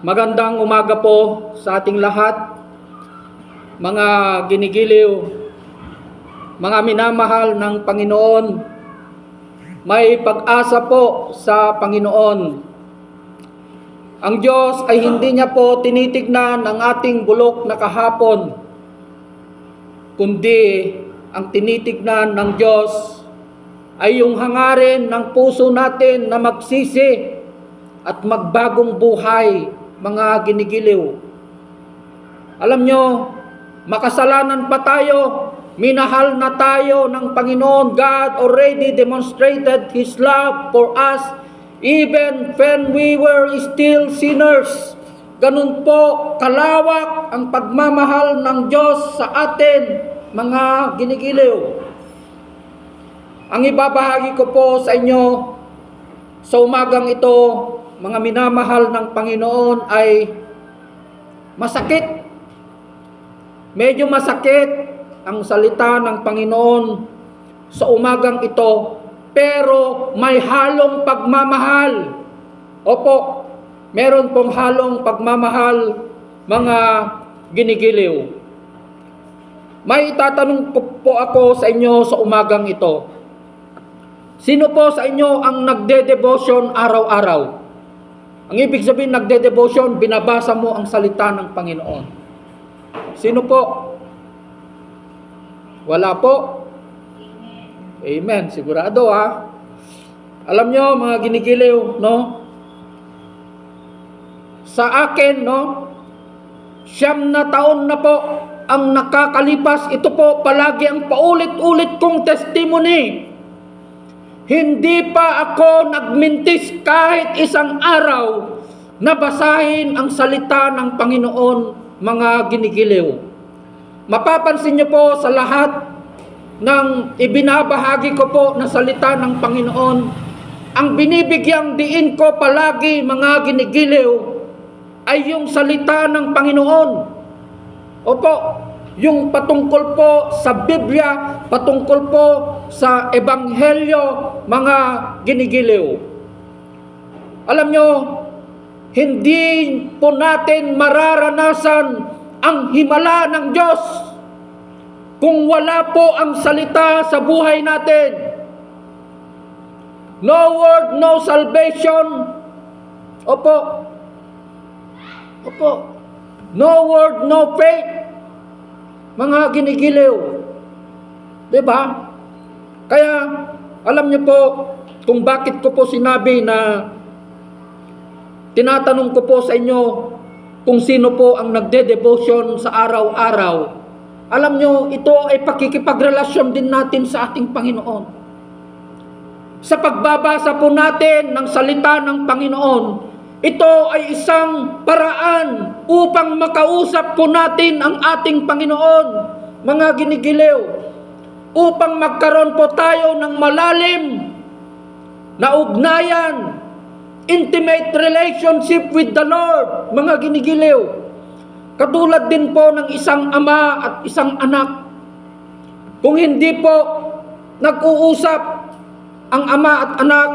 Magandang umaga po sa ating lahat, mga ginigiliw, mga minamahal ng Panginoon. May pag-asa po sa Panginoon. Ang Diyos ay hindi niya po tinitignan ang ating bulok na kahapon, kundi ang tinitignan ng Diyos ay yung hangarin ng puso natin na magsisi at magbagong buhay, mga ginigiliw. Alam nyo, makasalanan pa tayo, minahal na tayo ng Panginoon. God already demonstrated His love for us even when we were still sinners. Ganun po kalawak ang pagmamahal ng Diyos sa atin, mga ginigiliw. Ang ibabahagi ko po sa inyo sa umagang ito, mga minamahal ng Panginoon, ay masakit. Medyo masakit ang salita ng Panginoon sa umagang ito, pero may halong pagmamahal. Opo, meron pong halong pagmamahal, mga ginigiliw. May itatanong po ako sa inyo sa umagang ito. Sino po sa inyo ang nagde-devotion araw-araw? Ang ibig sabihin, nagde-devotion, binabasa mo ang salita ng Panginoon. Sino po? Wala po? Amen. Sigurado ha? Alam nyo, mga ginigiliw, no? Sa akin, no? 9 na taon na po ang nakakalipas. Ito po palagi ang paulit-ulit kong testimony. Hindi pa ako nagmintis kahit isang araw na basahin ang salita ng Panginoon, mga ginigiliw. Mapapansin niyo po sa lahat ng ibinabahagi ko po na salita ng Panginoon, ang binibigyang diin ko palagi, mga ginigiliw, ay yung salita ng Panginoon. Opo, yung patungkol po sa Biblia, patungkol po sa Ebanghelyo, mga ginigiliw. Alam nyo, hindi po natin mararanasan ang himala ng Diyos kung wala po ang salita sa buhay natin. No word, no salvation. Opo. Opo. No word, no faith. Mga ginigiliw. Diba? Kaya, alam niyo po, kung bakit ko po sinabi na tinatanong ko po sa inyo kung sino po ang nagde-devotion sa araw-araw. Alam niyo, ito ay pakikipagrelasyon din natin sa ating Panginoon. Sa pagbabasa po natin ng salita ng Panginoon, ito ay isang paraan upang makausap po natin ang ating Panginoon, mga ginigiliw, upang magkaroon po tayo ng malalim na ugnayan, intimate relationship with the Lord, mga ginigiliw. Katulad din po ng isang ama at isang anak. Kung hindi po nag-uusap ang ama at anak,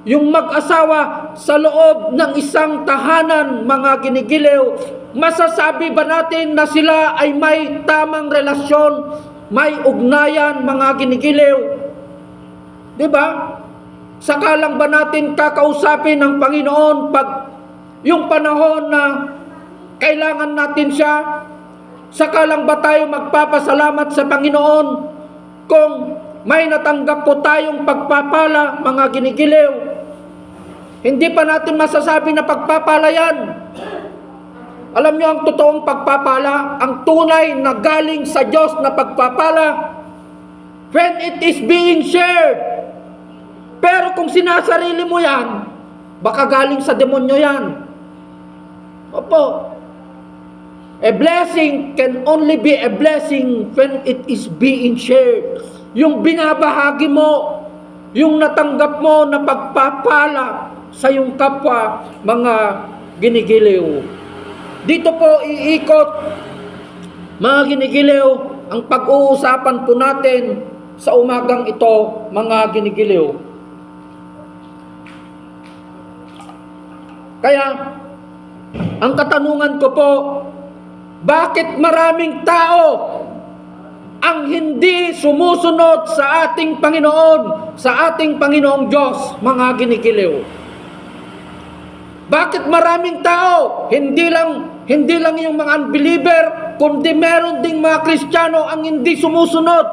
yung mag-asawa sa loob ng isang tahanan, mga ginigiliw, masasabi ba natin na sila ay may tamang relasyon, may ugnayan, mga ginigiliw? Diba? Sakalang ba natin kakausapin ng Panginoon pag yung panahon na kailangan natin siya? Sakalang ba tayo magpapasalamat sa Panginoon kung may natanggap po tayong pagpapala, mga ginigiliw? Hindi pa natin masasabi na pagpapala yan. Alam niyo ang totoong pagpapala, ang tunay na galing sa Diyos na pagpapala, when it is being shared. Pero kung sinasarili mo yan, baka galing sa demonyo yan. Opo. A blessing can only be a blessing when it is being shared. Yung binabahagi mo, yung natanggap mo na pagpapala sa iyong kapwa, mga ginigiliw. Dito po iikot, mga ginigiliw, ang pag-uusapan po natin sa umagang ito, mga ginigiliw. Kaya, Ang katanungan ko po, bakit maraming tao ang hindi sumusunod sa ating Panginoon, sa ating Panginoong Diyos, mga ginigiliw? Bakit maraming tao, hindi lang yung mga unbeliever, kundi meron ding mga Kristiyano ang hindi sumusunod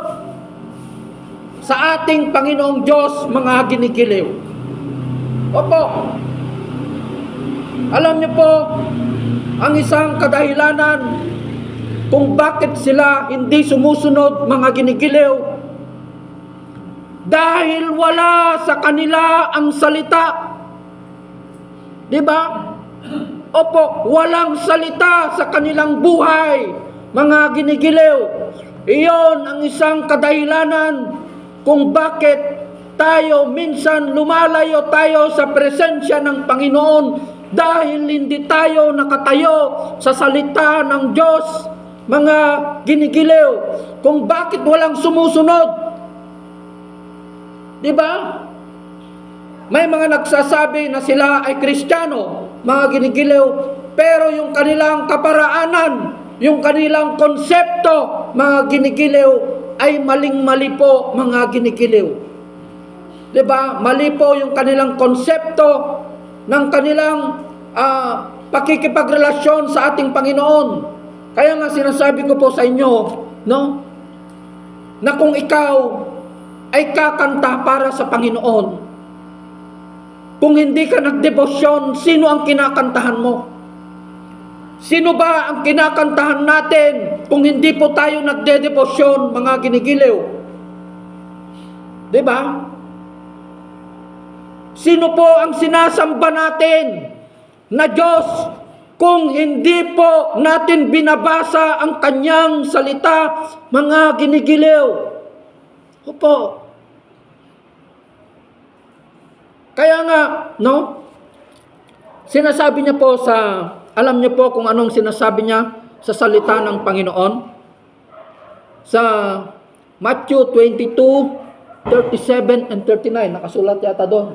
sa ating Panginoong Diyos, mga ginigiliw? Opo. Alam niyo po, ang isang kadahilanan kung bakit sila hindi sumusunod, mga ginigiliw, dahil wala sa kanila ang salita. Diba? Opo, walang salita sa kanilang buhay, mga ginigiliw. Iyon ang isang kadahilanan kung bakit tayo minsan lumalayo tayo sa presensya ng Panginoon, dahil hindi tayo nakatayo sa salita ng Diyos, mga ginigiliw. Kung bakit walang sumusunod. Diba? May mga nagsasabi na sila ay Kristiyano, mga ginigiliw, pero yung kanilang kaparaanan, yung kanilang konsepto, mga ginigiliw, ay maling-mali po, mga ginigiliw. Diba? Mali po yung kanilang konsepto ng kanilang pakikipagrelasyon sa ating Panginoon. Kaya nga sinasabi ko po sa inyo, no? Na kung ikaw ay kakanta para sa Panginoon, kung hindi ka nagdebosyon, sino ang kinakantahan mo? Sino ba ang kinakantahan natin kung hindi po tayo nagdedebosyon, mga ginigiliw? Diba? Sino po ang sinasamba natin na Diyos kung hindi po natin binabasa ang kanyang salita, mga ginigiliw? Opo. Kaya nga, no? Sinasabi niya po alam niyo po kung anong sinasabi niya sa salita ng Panginoon? Sa Matthew 22:37 and 39, nakasulat yata doon.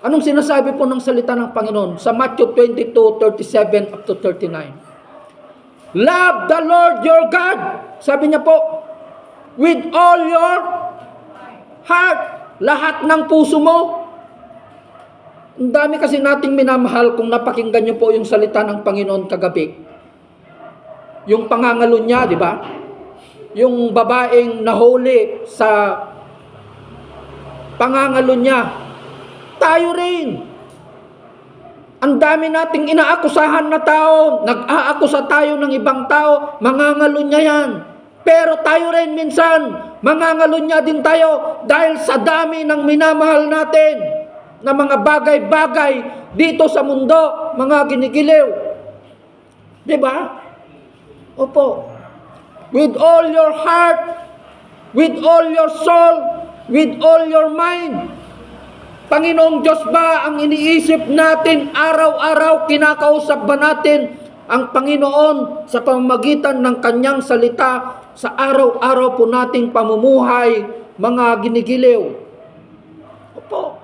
Anong sinasabi po ng salita ng Panginoon? Sa Matthew 22:37 up to 39. Love the Lord your God, sabi niya po, with all your heart, lahat ng puso mo. Ang dami kasi nating minamahal kung napakinggan niyo po yung salita ng Panginoon kagabi. Yung pangangalo niya, di ba? Yung babaeng nahuli sa pangangalo niya. Tayo rin. Ang dami nating inaakusahan na tao, nag-aakusa tayo ng ibang tao, mangangalo niya yan. Pero tayo rin minsan, mangangalunya din tayo dahil sa dami ng minamahal natin na mga bagay-bagay dito sa mundo, mga ginigiliw. Diba? Opo. With all your heart, with all your soul, with all your mind. Panginoong Diyos ba ang iniisip natin araw-araw? Kinakausap ba natin ang Panginoon sa pamamagitan ng kanyang salita sa araw-araw po nating pamumuhay, mga ginigiliw? Opo.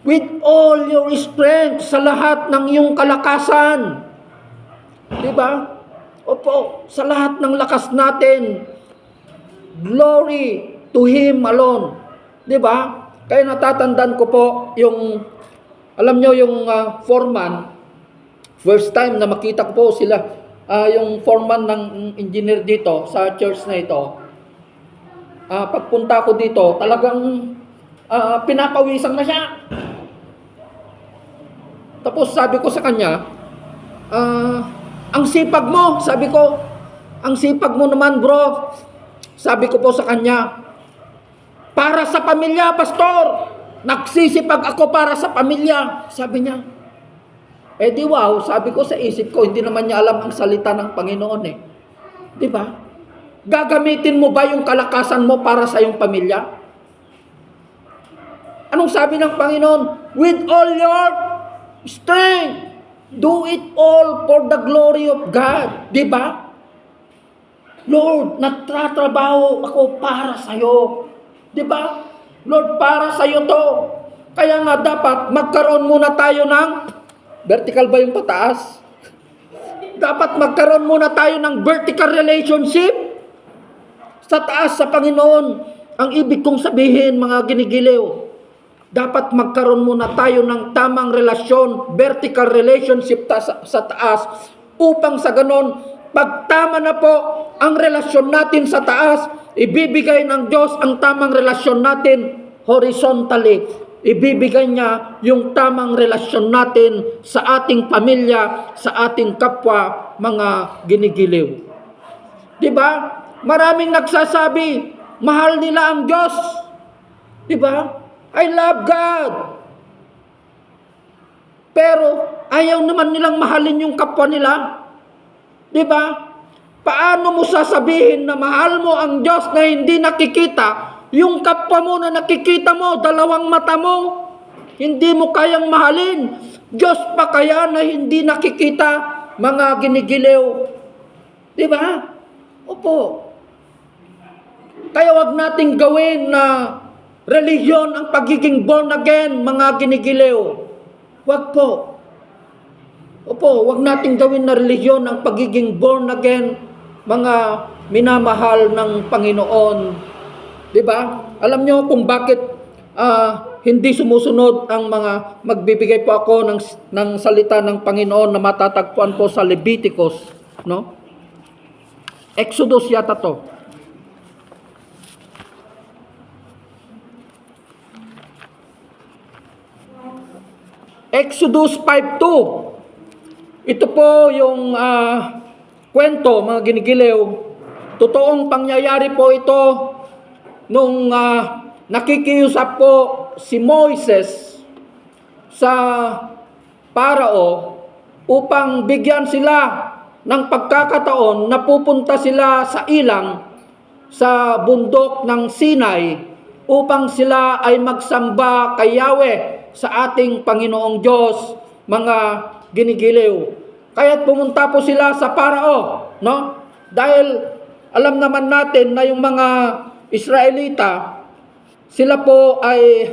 With all your strength, sa lahat ng iyong kalakasan. Diba? Opo, sa lahat ng lakas natin. Glory to Him alone. Diba? Kaya natatandaan ko po yung, alam nyo yung foreman, first time na makita ko po sila, yung foreman ng engineer dito sa church na ito, pagpunta ko dito, talagang pinapawisan na siya. Tapos sabi ko sa kanya, ang sipag mo, sabi ko, ang sipag mo naman bro. Sabi ko po sa kanya, para sa pamilya, pastor, nagsisipag ako para sa pamilya, sabi niya. Eh di wow, sabi ko sa isip ko, hindi naman niya alam ang salita ng Panginoon eh. Di ba? Gagamitin mo ba yung kalakasan mo para sa iyong pamilya? Anong sabi ng Panginoon? With all your strength, do it all for the glory of God. Di ba? Lord, nagtatrabaho ako para sa iyo. Di ba? Lord, para sa iyo to. Kaya nga dapat magkaroon muna tayo ng, vertical ba yung pataas? Dapat magkaroon muna tayo ng vertical relationship sa taas sa Panginoon. Ang ibig kong sabihin, mga ginigiliw, dapat magkaroon muna tayo ng tamang relasyon, vertical relationship sa taas, upang sa ganon, pag tama na po ang relasyon natin sa taas, ibibigay ng Diyos ang tamang relasyon natin horizontally. Ibibigay niya yung tamang relasyon natin sa ating pamilya, sa ating kapwa, mga ginigiliw. Diba? Maraming nagsasabi, mahal nila ang Diyos. Diba? I love God. Pero ayaw naman nilang mahalin yung kapwa nila. Diba? Paano mo sasabihin na mahal mo ang Diyos na hindi nakikita? Yung kapwa mo na nakikita mo, dalawang mata mo, hindi mo kayang mahalin. Diyos pa kaya na hindi nakikita, mga ginigiliw. Diba? Opo. Kaya wag nating gawin na religion ang pagiging born again, mga ginigiliw. Wag po. Opo, wag nating gawin na religion ang pagiging born again, mga minamahal ng Panginoon. Diba? Alam nyo kung bakit hindi sumusunod ang mga, magbibigay po ako ng salita ng Panginoon na matatagpuan po sa Leviticus, no? Exodus yata to. Exodus 5:2. Ito po yung kwento, mga ginigiliw. Totoong pangyayari po ito nung nakikiusap po si Moises sa Parao upang bigyan sila ng pagkakataon na pupunta sila sa ilang sa bundok ng Sinai upang sila ay magsamba kay Yahweh sa ating Panginoong Diyos, mga ginigiliw. Kaya't pumunta po sila sa Parao, no? Dahil alam naman natin na yung mga Israelita, sila po ay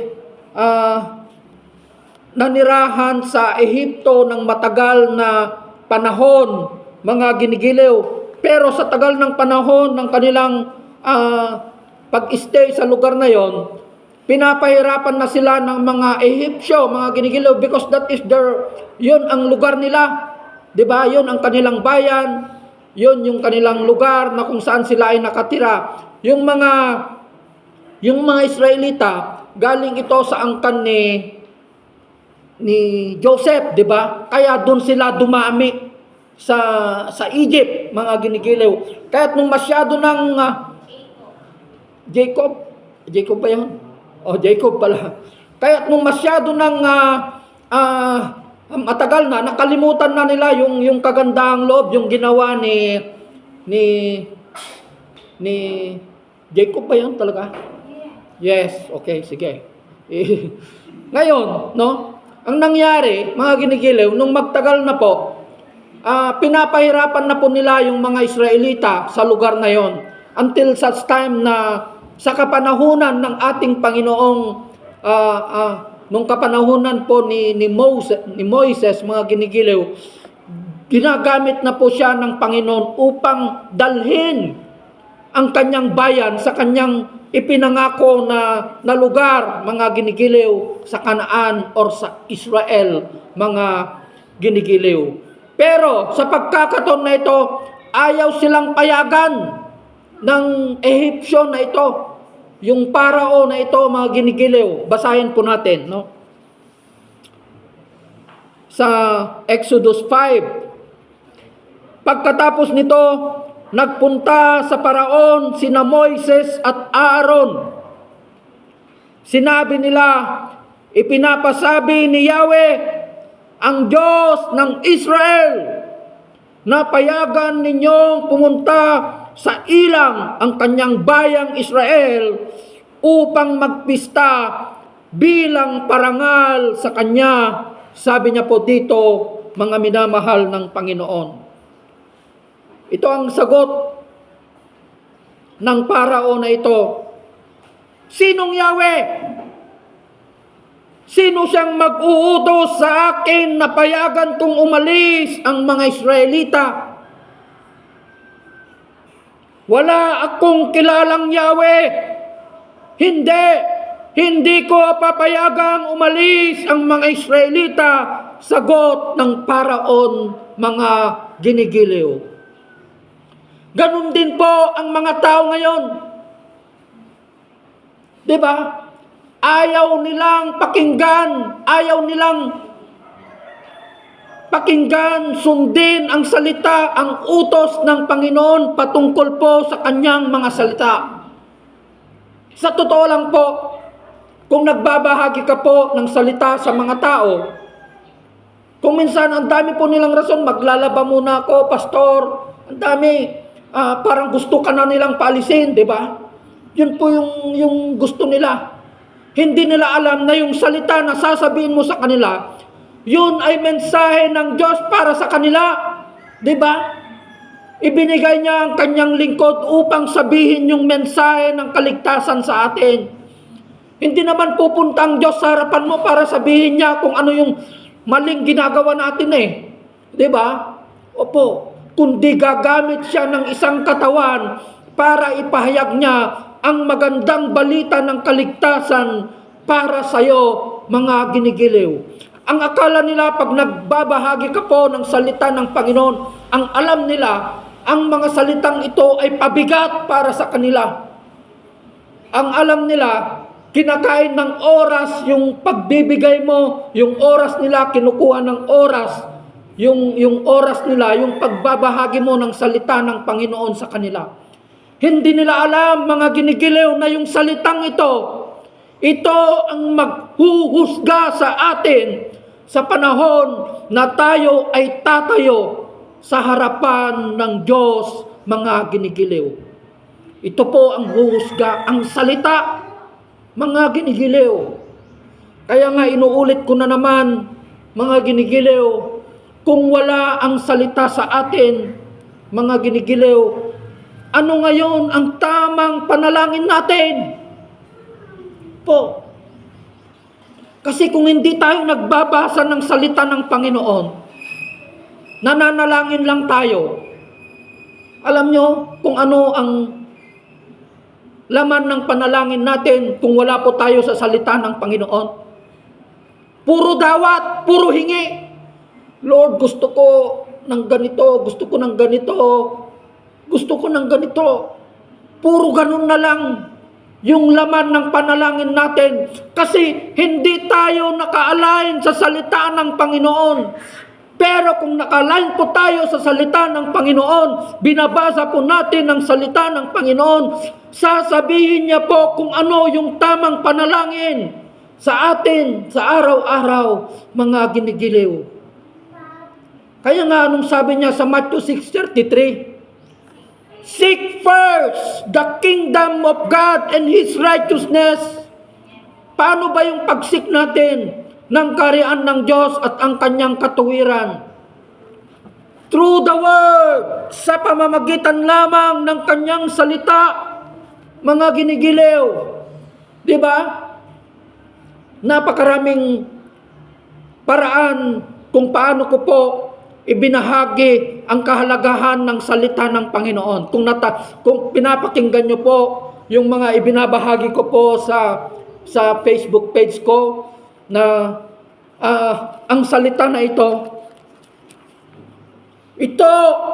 nanirahan sa Ehipto ng matagal na panahon, mga ginigiliw. Pero sa tagal ng panahon ng kanilang pag-stay sa lugar na yon, pinapahirapan na sila ng mga Ehipsyo, mga ginigiliw, because that is yun ang lugar nila. Diba? Yun ang kanilang bayan, yun yung kanilang lugar na kung saan sila ay nakatira. Yung mga Israelita, galing ito sa angkan ni Joseph, di ba? Kaya doon sila dumami sa Egypt, mga ginigiliw. Kaya nung masyado ng Jacob ba yun? Jacob pala. Kaya nung masyado ng matagal na, nakalimutan na nila yung kagandahang loob, yung ginawa ni Jacob ba yun talaga? Yes, okay, sige. Ngayon, no? Ang nangyari, mga ginigiliw, nung magtagal na po, pinapahirapan na po nila yung mga Israelita sa lugar na yon until such time na sa kapanahunan ng ating Panginoong nung kapanahunan po ni Moises, mga ginigiliw, ginagamit na po siya ng Panginoon upang dalhin ang kanyang bayan sa kanyang ipinangako na lugar, mga ginigiliw, sa Kanaan or sa Israel, mga ginigiliw. Pero sa pagkakataon na ito, ayaw silang payagan ng Ehipsyo na ito, yung Parao na ito, mga ginigiliw. Basahin po natin, no? Sa Exodus 5. Pagkatapos nito, nagpunta sa Paraon sina Moises at Aaron. Sinabi nila, ipinapasabi ni Yahweh, ang Diyos ng Israel, na payagan ninyong pumunta sa ilang ang kanyang bayang Israel upang magpista bilang parangal sa kanya. Sabi niya po dito, mga minamahal ng Panginoon. Ito ang sagot ng Parao na ito. Sinong Yahweh? Sino siyang mag-uutos sa akin na payagan kong umalis ang mga Israelita? Wala akong kilalang Yahweh. Hindi ko papayagang umalis ang mga Israelita, sagot ng Paraon, mga ginigiliw. Ganun din po ang mga tao ngayon. Diba? Ayaw nilang pakinggan, sundin ang salita, ang utos ng Panginoon patungkol po sa kanyang mga salita. Sa totoo lang po, kung nagbabahagi ka po ng salita sa mga tao, kung minsan ang dami po nilang rason, maglalaba muna ako, pastor, ang dami, parang gusto ka na nilang paalisin, di ba? Yun po yung gusto nila. Hindi nila alam na yung salita na sasabihin mo sa kanila, yun ay mensahe ng Diyos para sa kanila. Di ba? Ibinigay niya ang kanyang lingkod upang sabihin yung mensahe ng kaligtasan sa atin. Hindi naman pupunta ang Diyos sa harapan mo para sabihin niya kung ano yung maling ginagawa natin Di ba? Opo. Kundi gagamit siya ng isang katawan para ipahayag niya ang magandang balita ng kaligtasan para sa'yo, mga ginigiliw. Ang akala nila pag nagbabahagi ka po ng salita ng Panginoon, ang alam nila, ang mga salitang ito ay pabigat para sa kanila. Ang alam nila, kinakain ng oras yung pagbibigay mo, yung oras nila, kinukuha ng oras, yung oras nila, yung pagbabahagi mo ng salita ng Panginoon sa kanila. Hindi nila alam, mga ginigiliw, na yung salitang ito ang maghuhusga sa atin sa panahon na tayo ay tatayo sa harapan ng Diyos, mga ginigiliw. Ito po ang huhusga, ang salita, mga ginigiliw. Kaya nga inuulit ko na naman, mga ginigiliw, kung wala ang salita sa atin, mga ginigiliw, ano ngayon ang tamang panalangin natin? Po. Kasi kung hindi tayo nagbabasa ng salita ng Panginoon, nananalangin lang tayo. Alam nyo kung ano ang laman ng panalangin natin kung wala po tayo sa salita ng Panginoon? Puro dawat, puro hingi. Lord, gusto ko ng ganito, gusto ko ng ganito, gusto ko ng ganito. Puro ganun na lang yung laman ng panalangin natin. Kasi hindi tayo naka-align sa salita ng Panginoon. Pero kung naka-align po tayo sa salita ng Panginoon, binabasa po natin ang salita ng Panginoon, sasabihin niya po kung ano yung tamang panalangin sa atin sa araw-araw, mga ginigiliw. Kaya nga anong sabi niya sa Matthew 6:33, seek first the kingdom of God and His righteousness. Paano ba yung pagsik natin ng kaharian ng Diyos at ang kanyang katuwiran? Through the word, sa pamamagitan lamang ng kanyang salita, mga ginigiliw. Diba? Napakaraming paraan kung paano ko po ibinahagi ang kahalagahan ng salita ng Panginoon. Kung pinapakinggan nyo po yung mga ibinabahagi ko po sa Facebook page ko na ang salita na ito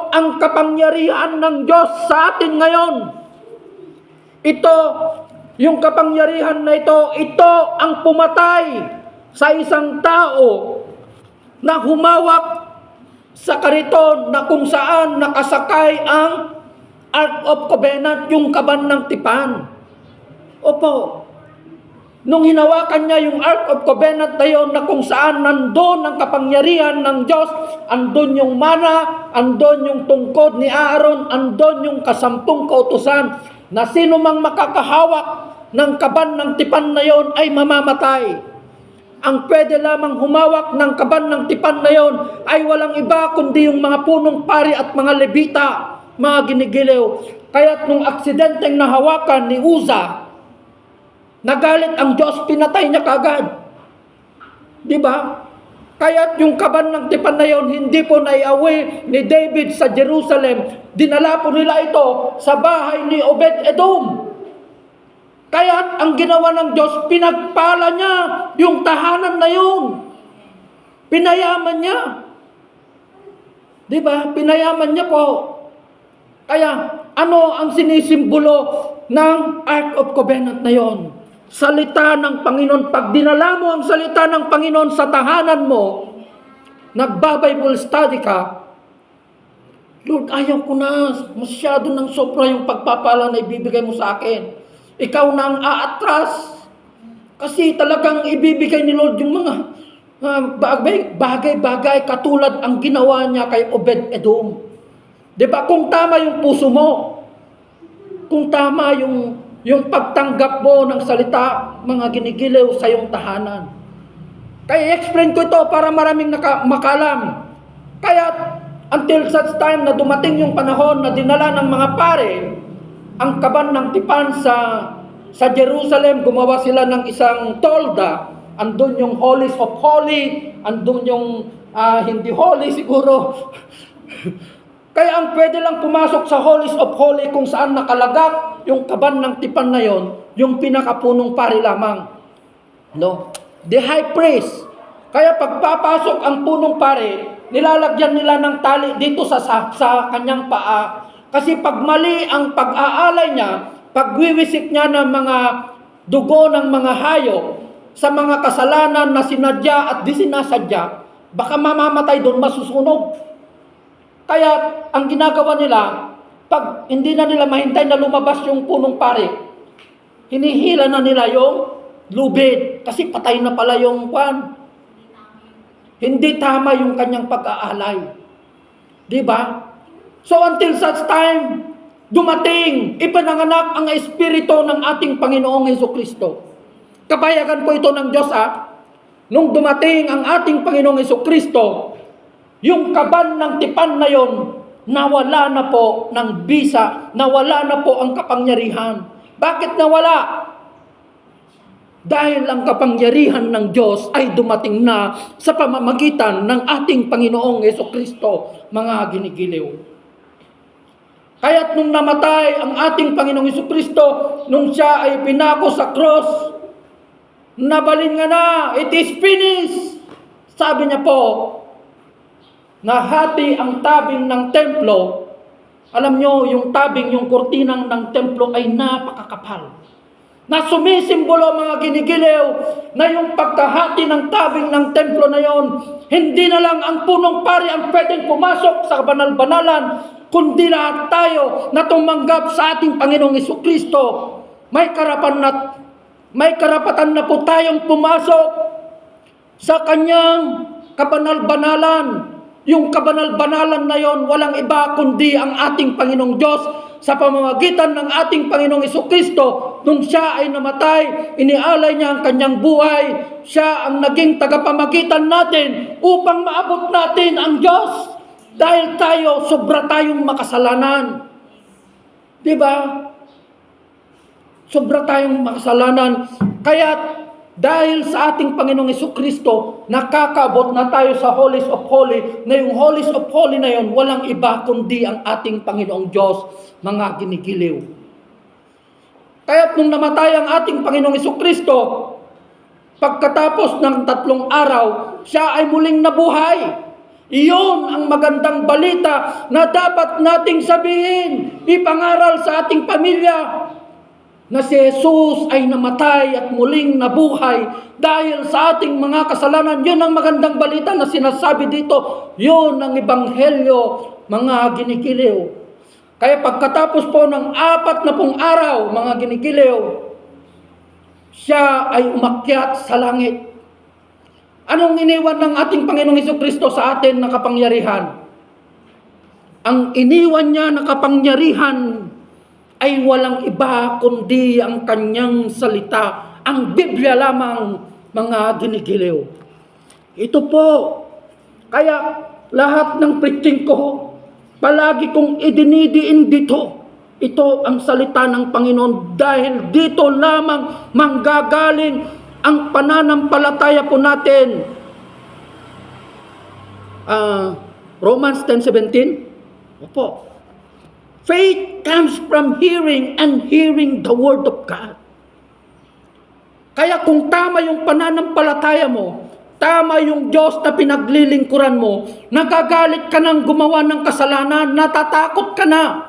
ang kapangyarihan ng Diyos sa atin ngayon. Ito, yung kapangyarihan na ito ang pumatay sa isang tao na humawak sa kariton na kung saan nakasakay ang Ark of Covenant, yung kaban ng tipan. Opo. Nung hinawakan niya yung Ark of Covenant na yun, na kung saan nandun ang kapangyarihan ng Diyos, andun yung mana, andun yung tungkod ni Aaron, andun yung kasampung kautusan, na sino mang makakahawak ng kaban ng tipan na yun ay mamamatay. Ang pwede lamang humawak ng kaban ng tipan na yon ay walang iba kundi yung mga punong pari at mga Levita, mga ginigiliw. Kaya't nung aksidenteng nahawakan ni Uza, nagalit ang Diyos, pinatay niya kagad. Di ba? Kaya't yung kaban ng tipan na yon, hindi po naiawi ni David sa Jerusalem. Dinala po nila ito sa bahay ni Obed-Edom. Kaya't ang ginawa ng Diyos, pinagpala niya yung tahanan na yun. Pinayaman niya. Di ba? Pinayaman niya po. Kaya, ano ang sinisimbolo ng Ark of Covenant na yon? Salita ng Panginoon. Pag dinala mo ang salita ng Panginoon sa tahanan mo, nagba-Bible study ka, Lord, ayaw ko na, masyado ng sobra yung pagpapala na ibibigay mo sa akin. Ikaw na ang aatras. Kasi talagang ibibigay ni Lord yung mga bagay-bagay katulad ang ginawa niya kay Obed-Edom. Diba? Kung tama yung puso mo, kung tama yung pagtanggap mo ng salita, mga ginigiliw sa iyong tahanan. Kaya i-explain ko ito para maraming makalam. Kaya until such time na dumating yung panahon na dinala ng mga pare ang kaban ng tipan sa Jerusalem, gumawa sila ng isang tolda. Andun yung Holies of Holy, andun yung hindi holy siguro. Kaya ang pwede lang pumasok sa Holies of Holy kung saan nakalagak yung kaban ng tipan na yon, yung pinakapunong pari lamang. No? The high priest. Kaya pagpapasok ang punong pari, nilalagyan nila ng tali dito sa kanyang paa. Kasi pag mali ang pag-aalay niya, pagwiwisik niya ng mga dugo ng mga hayop sa mga kasalanan na sinadya at di sinasadya, baka mamamatay doon, masusunog. Kaya ang ginagawa nila, pag hindi na nila mahintay na lumabas yung punong pari, hinihila na nila yung lubid. Kasi patay na pala yung kwan. Hindi tama yung kanyang pag-aalay. Diba? So until such time, dumating, ipinanganak ang Espiritu ng ating Panginoong Hesukristo. Kabayagan po ito ng Diyos Nung dumating ang ating Panginoong Hesukristo, yung kaban ng tipan na yon, nawala na po ng bisa, nawala na po ang kapangyarihan. Bakit nawala? Dahil ang kapangyarihan ng Diyos ay dumating na sa pamamagitan ng ating Panginoong Hesukristo, mga ginigiliw. Kaya't nung namatay ang ating Panginoong Hesukristo, nung siya ay pinako sa cross, nabalin nga na, it is finished. Sabi niya po, nahati ang tabing ng templo. Alam nyo, yung tabing, yung kurtinang ng templo ay napakakapal. Na sumisimbolo, mga ginigiliw, na yung pagkahati ng tabing ng templo na yon, hindi na lang ang punong pari ang pwedeng pumasok sa banal-banalan, kundi lahat tayo na tumanggap sa ating Panginoong Hesukristo. May karapatan na po tayong pumasok sa kanyang kabanal-banalan. Yung kabanal-banalan na yon, walang iba kundi ang ating Panginoong Diyos sa pamamagitan ng ating Panginoong Hesukristo. Nung siya ay namatay, inialay niya ang kanyang buhay. Siya ang naging tagapamagitan natin upang maabot natin ang Diyos. Dahil sobra tayong makasalanan. Diba? Sobra tayong makasalanan. Kaya dahil sa ating Panginoong Hesukristo, nakakabot na tayo sa Holies of Holy, na yung Holies of Holy na yon, walang iba kundi ang ating Panginoong Diyos, mga ginigiliw. Kaya't nung namatay ang ating Panginoong Hesukristo, pagkatapos ng 3 araw, siya ay muling nabuhay. Iyon ang magandang balita na dapat nating sabihin, ipangaral sa ating pamilya, na si Jesus ay namatay at muling nabuhay dahil sa ating mga kasalanan. Yun ang magandang balita na sinasabi dito. Yun ang ebanghelyo, mga ginikiliw. Kaya pagkatapos po ng 40 araw, mga ginikiliw, siya ay umakyat sa langit. Anong iniwan ng ating Panginoong Hesukristo sa atin na kapangyarihan? Ang iniwan niya na kapangyarihan ay walang iba kundi ang kanyang salita, ang Biblia lamang, mga ginigiliw. Ito po, kaya lahat ng preaching ko, palagi kong idinidiin dito. Ito ang salita ng Panginoon dahil dito lamang manggagaling ang pananampalataya po natin Romans 10:17? Opo. Faith comes from hearing and hearing the Word of God. Kaya kung tama yung pananampalataya mo, tama yung Diyos na pinaglilingkuran mo, nagagalit ka nang gumawa ng kasalanan, natatakot ka na.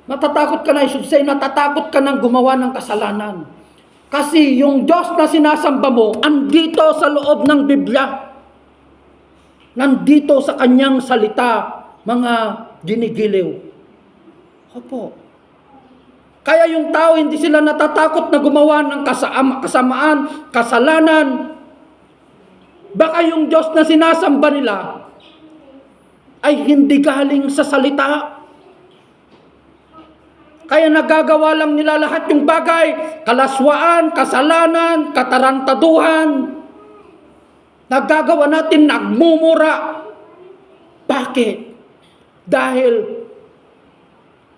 Natatakot ka na, I should say, natatakot ka nang gumawa ng kasalanan. Kasi yung Diyos na sinasamba mo, andito sa loob ng Biblia. Nandito sa kanyang salita, mga ginigiliw. Opo. Kaya yung tao, hindi sila natatakot na gumawa ng kasamaan, kasalanan. Baka yung Diyos na sinasamba nila ay hindi galing sa salita. Kaya nagagawa lang nila lahat yung bagay, kalaswaan, kasalanan, katarantaduhan. Nagagawa natin, nagmumura. Bakit? Dahil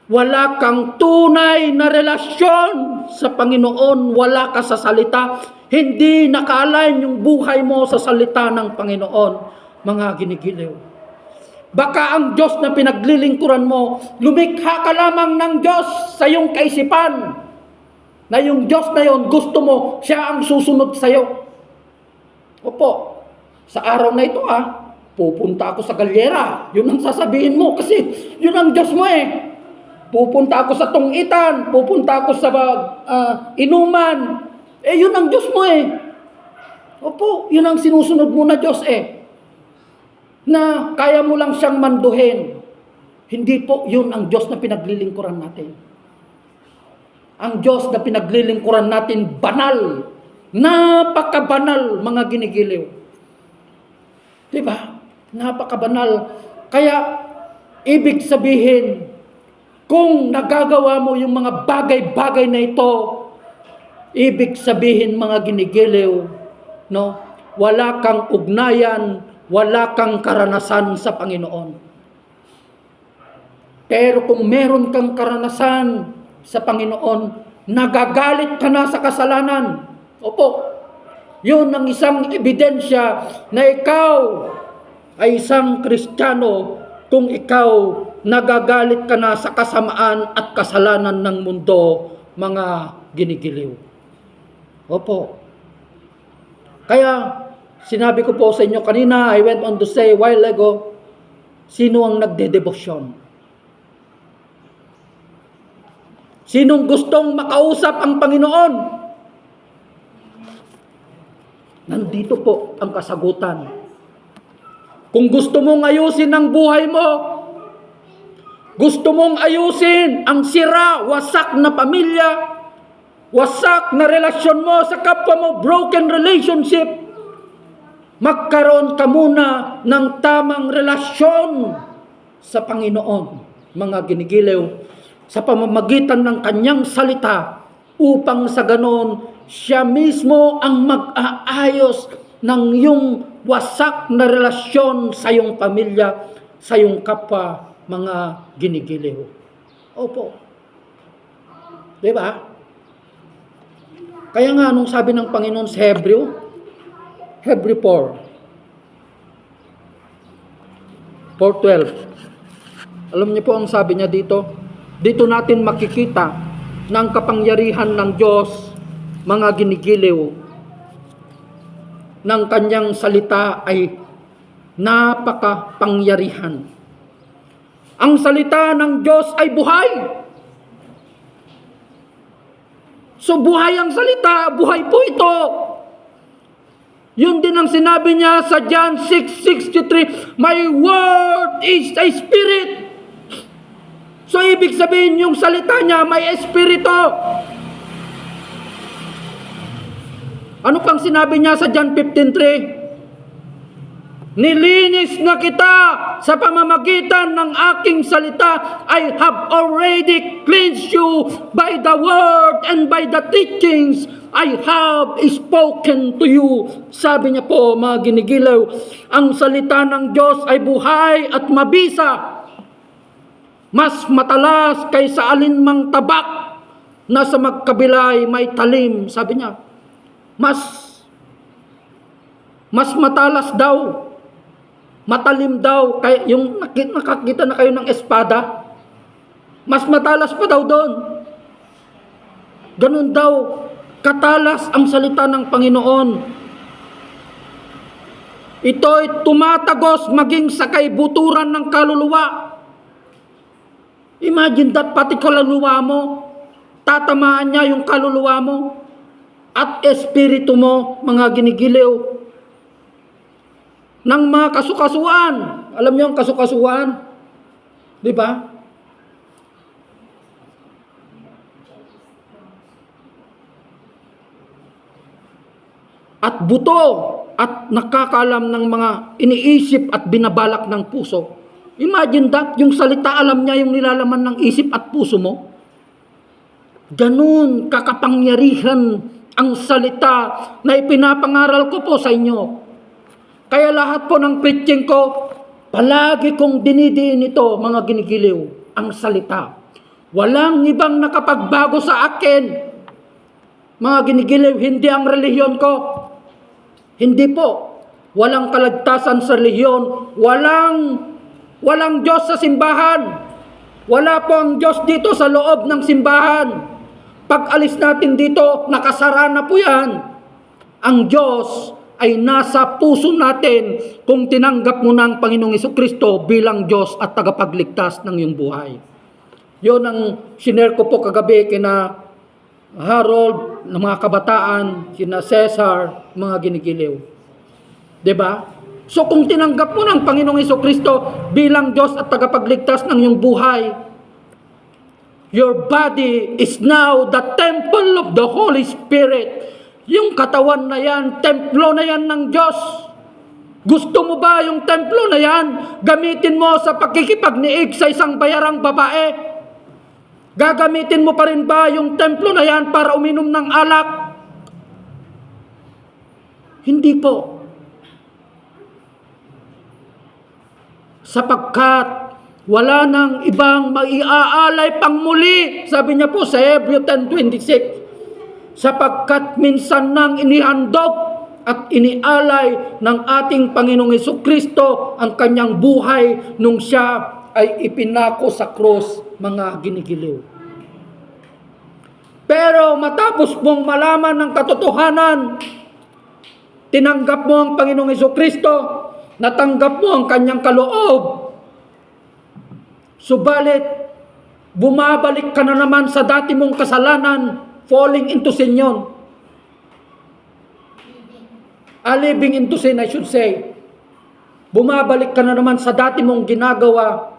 wala kang tunay na relasyon sa Panginoon, wala ka sa salita, hindi naka-align yung buhay mo sa salita ng Panginoon, mga ginigiliw. Baka ang Diyos na pinaglilingkuran mo, lumikha ka lamang ng Diyos sa iyong kaisipan, na yung Diyos na yon gusto mo, siya ang susunod sa iyo. Opo, sa araw na ito pupunta ako sa galyera, yun ang sasabihin mo, kasi yun ang Diyos mo Pupunta ako sa tungitan, pupunta ako sa inuman. Yun ang Diyos mo Opo, yun ang sinusunod mo na Diyos Na kaya mo lang siyang manduhin. Hindi po yun ang Diyos na pinaglilingkuran natin. Ang Diyos na pinaglilingkuran natin, banal. Napakabanal, mga ginigiliw. Diba? Napakabanal. Kaya, ibig sabihin, kung nagagawa mo yung mga bagay-bagay na ito, ibig sabihin mga ginigiliw, wala kang ugnayan, wala kang karanasan sa Panginoon. Pero kung meron kang karanasan sa Panginoon, nagagalit ka na sa kasalanan. Opo, yun ang isang ebidensya na ikaw ay isang Kristiyano kung ikaw nagagalit ka na sa kasamaan at kasalanan ng mundo, mga ginigiliw. Opo. Kaya, sinabi ko po sa inyo kanina, I went on to say a while ago, sino ang nagdedebosyon? Sinong gustong makausap ang Panginoon? Nandito po ang kasagutan. Kung gusto mong ayusin ang buhay mo, gusto mong ayusin ang sira, wasak na pamilya, wasak na relasyon mo sa kapwa mo, broken relationship, magkaroon ka muna ng tamang relasyon sa Panginoon, mga ginigiliw, sa pamamagitan ng kanyang salita, upang sa ganon, siya mismo ang mag-aayos ng iyong wasak na relasyon sa iyong pamilya, sa iyong kapwa, mga ginigiliw. Opo. Diba? Kaya nga, anong sabi ng Panginoon sa Hebreo 4:12. Alam niyo po ang sabi niya dito? Dito natin makikita na ang kapangyarihan ng Diyos, mga ginigiliw, ng kanyang salita ay napakapangyarihan. Ang salita ng Diyos ay buhay. So buhay ang salita, buhay po ito. Yun din ang sinabi niya sa John 6:63, my word is a spirit. So ibig sabihin yung salita niya may espiritu. Ano pang sinabi niya sa John 15:3? Nilinis na kita sa pamamagitan ng aking salita. I have already cleansed you by the word and by the teachings I have spoken to you. Sabi niya po, mga ginigilaw, ang salita ng Diyos ay buhay at mabisa. Mas matalas kaysa alinmang tabak na sa magkabilay may talim. Sabi niya, mas matalas daw Matalim daw, kaya yung nakakita na kayo ng espada, mas matalas pa daw doon. Ganun daw, katalas ang salita ng Panginoon. Ito'y tumatagos maging sa kaibuturan ng kaluluwa. Imagine that, pati kaluluwa mo, tatamaan niya yung kaluluwa mo at espiritu mo, mga ginigiliw ng mga kasukasuan. Alam niyo ang kasukasuan? Di ba? At buto at nakakalam ng mga iniisip at binabalak ng puso. Imagine that, yung salita alam niya yung nilalaman ng isip at puso mo. Ganun kakapangyarihan ang salita na ipinapangaral ko po sa inyo. Kaya lahat po ng preaching ko, palagi kong dinidiin ito, mga ginigiliw, ang salita. Walang ibang nakapagbago sa akin, mga ginigiliw, hindi ang relihiyon ko. Hindi po. Walang kalagtasan sa relihiyon. Walang Diyos sa simbahan. Wala po ang Diyos dito sa loob ng simbahan. Pag alis natin dito, nakasara na po yan. Ang Diyos ay nasa puso natin kung tinanggap mo ng Panginoong Jesucristo bilang Diyos at tagapagligtas ng iyong buhay. Yun ang sinare ko po kagabi kina Harold, ng mga kabataan, kina Cesar, mga ginigiliw. Diba? So kung tinanggap mo ng Panginoong Jesucristo bilang Diyos at tagapagligtas ng iyong buhay, your body is now the temple of the Holy Spirit. Yung katawan na yan, templo na yan ng Diyos. Gusto mo ba yung templo na yan gamitin mo sa pakikipagniig sa isang bayarang babae? Gagamitin mo pa rin ba yung templo na yan para uminom ng alak? Hindi po. Sapagkat wala nang ibang maiaalay pang muli. Sabi niya po sa Hebreo 10:26. Sapagkat minsan nang inihandog at inialay ng ating Panginoong Jesucristo ang kanyang buhay nung siya ay ipinako sa krus, mga ginigiliw. Pero matapos mong malaman ng katotohanan, tinanggap mo ang Panginoong Jesucristo, natanggap mo ang kanyang kaloob, subalit bumabalik ka na naman sa dati mong kasalanan, falling into sin yun. Living into sin, I should say. Bumabalik ka na naman sa dati mong ginagawa.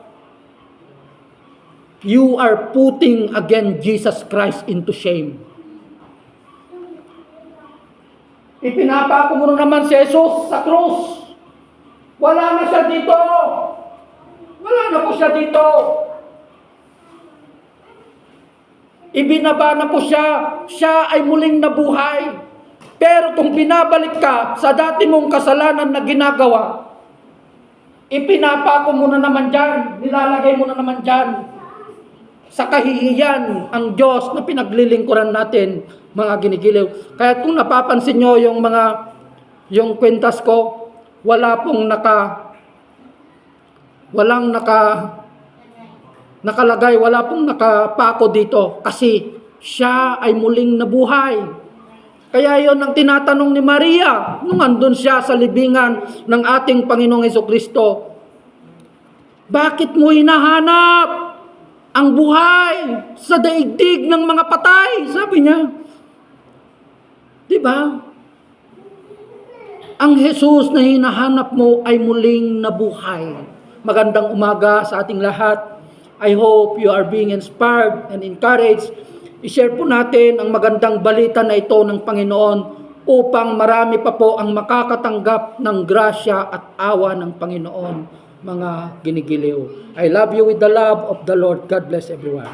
You are putting again Jesus Christ into shame. Ipinapako mo naman si Jesus sa krus. Wala na siya dito. Wala na po siya dito. Ibinaba na po siya. Siya ay muling nabuhay. Pero kung binabalik ka sa dati mong kasalanan na ginagawa, ipinapako mo na naman dyan. Nilalagay mo na naman dyan. Sa kahihiyan ang Diyos na pinaglilingkuran natin, mga ginigiliw. Kaya kung napapansin nyo yung kwentas ko, nakalagay, wala pong nakapako dito kasi siya ay muling nabuhay. Kaya yon ang tinatanong ni Maria nung andun siya sa libingan ng ating Panginoong Jesucristo. Bakit mo hinahanap ang buhay sa daigdig ng mga patay? Sabi niya. Diba? Ang Jesus na hinahanap mo ay muling nabuhay. Magandang umaga sa ating lahat. I hope you are being inspired and encouraged. I-share po natin ang magandang balita na ito ng Panginoon upang marami pa po ang makakatanggap ng grasya at awa ng Panginoon, mga ginigiliw. I love you with the love of the Lord. God bless everyone.